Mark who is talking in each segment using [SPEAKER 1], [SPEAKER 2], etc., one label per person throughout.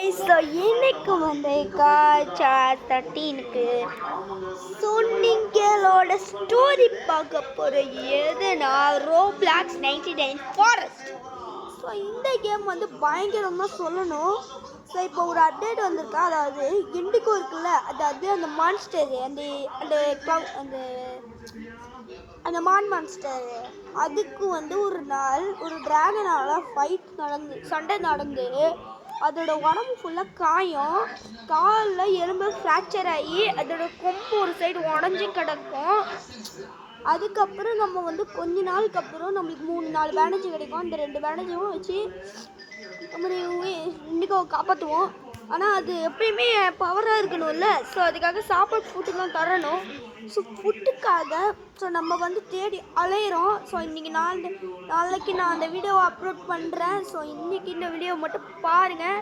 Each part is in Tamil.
[SPEAKER 1] ஸோ இன்னைக்கு வந்து காச்சா 13க்கு சொன்னிங்களோட ஸ்டோரி பார்க்க போகிற எதுனா ரோப்ளாக்ஸ் 99 ஃபாரஸ்ட். ஸோ இந்த கேம் வந்து பயங்கரமாக சொல்லணும். ஸோ இப்போ ஒரு அப்டேட் வந்திருக்கா, அதாவது இண்டிகோ இருக்குல்ல, அதாவது அந்த மான்ஸ்டரு அந்த அந்த அந்த அந்த மான்ஸ்டர் அதுக்கு வந்து ஒரு நாள் ஒரு டிராகனால் சண்டை நடந்து அதோட உடம்பு ஃபுல்லாக காயம், காலில் எலும்பு ஃப்ராக்சர் ஆகி அதோட கொம்பு ஒரு சைடு உடஞ்சி கிடக்கும். அதுக்கப்புறம் நம்ம வந்து கொஞ்ச நாளுக்கு அப்புறம் நம்மளுக்கு 3-4 பேண்டேஜ் கிடைக்கும். அந்த 2 பேண்டேஜும் வச்சு நம்ம இண்டிகோவை காப்பாற்றுவோம். ஆனால் அது எப்பயுமே பவராக இருக்கணும்ல, ஸோ அதுக்காக சாப்பாடு ஃபுட்டுலாம் தரணும். ஸோ ஃபுட்டுக்காக நம்ம வந்து தேடி அலையிறோம். ஸோ இன்றைக்கி நாளைக்கு நான் அந்த வீடியோவை அப்லோட் பண்ணுறேன். ஸோ இன்றைக்கி இந்த வீடியோ மட்டும் பாருங்கள்.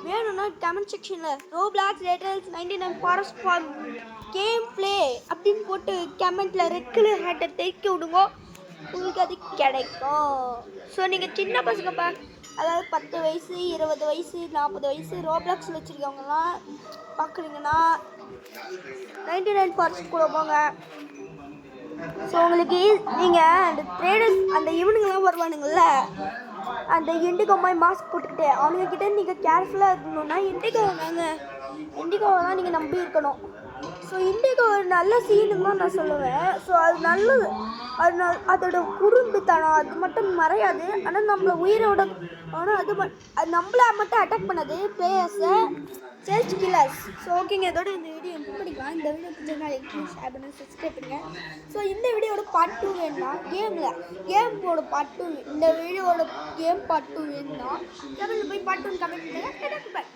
[SPEAKER 1] வேணும்னா கமெண்ட் செக்ஷனில் ரோப்ளாக்ஸ் 99 ஃபாரஸ்ட் ஃபார்ம் கேம் ப்ளே அப்படின்னு போட்டு கமெண்ட்டில் ரெட் கலர் ஹேட்டை தேக்கி விடுங்க, உங்களுக்கு அது கிடைக்கும். ஸோ நீங்கள் சின்ன பசங்க அதாவது 10 வயசு 20 வயசு 40 வயசு ரோப்ளாக்ஸ் வச்சுருக்கவங்கலாம் பார்க்குறீங்கன்னா 99 ஃபாரஸ்ட் கூட போங்க. ஸோ உங்களுக்கு நீங்கள் அந்த ட்ரேடர்ஸ் அந்த இவனுங்கெல்லாம் வருவானுங்கள்ல, அந்த இண்டிகோ மாதிரி மாஸ்க் போட்டுக்கிட்டு அவங்கக்கிட்ட நீங்கள் கேர்ஃபுல்லாக இருக்கணும்னா இண்டிகோவை தான் நீங்கள் நம்பி இருக்கணும். ஸோ இண்டிகோ ஒரு நல்ல சீனுன்னு தான் நான் சொல்லுவேன். ஸோ அது நல்லது, அதோட குறும்புத்தனம் அது மட்டும் மறையாது. ஆனால் நம்மளை உயிரோட அது நம்மளை மட்டும் அட்டாக் பண்ணது பிளேயர்ஸை சேல்ஸ் கில்லர்ஸ். ஸோ ஓகேங்க, இதோட இந்த வீடியோ பிடிக்கலாம். இந்த வீடியோ பிடிச்சதுனா ஷேர் பண்ணி சப்ஸ்கிரைப் பண்ணுங்கள். ஸோ இந்த வீடியோட பார்ட் 2 வேணும்னா கேமோட பார்ட் 2, இந்த வீடியோட கேம் பார்ட் 2 வேணும்னா போய் பார்ட் 2 கமெண்ட் பண்ணுங்கள்.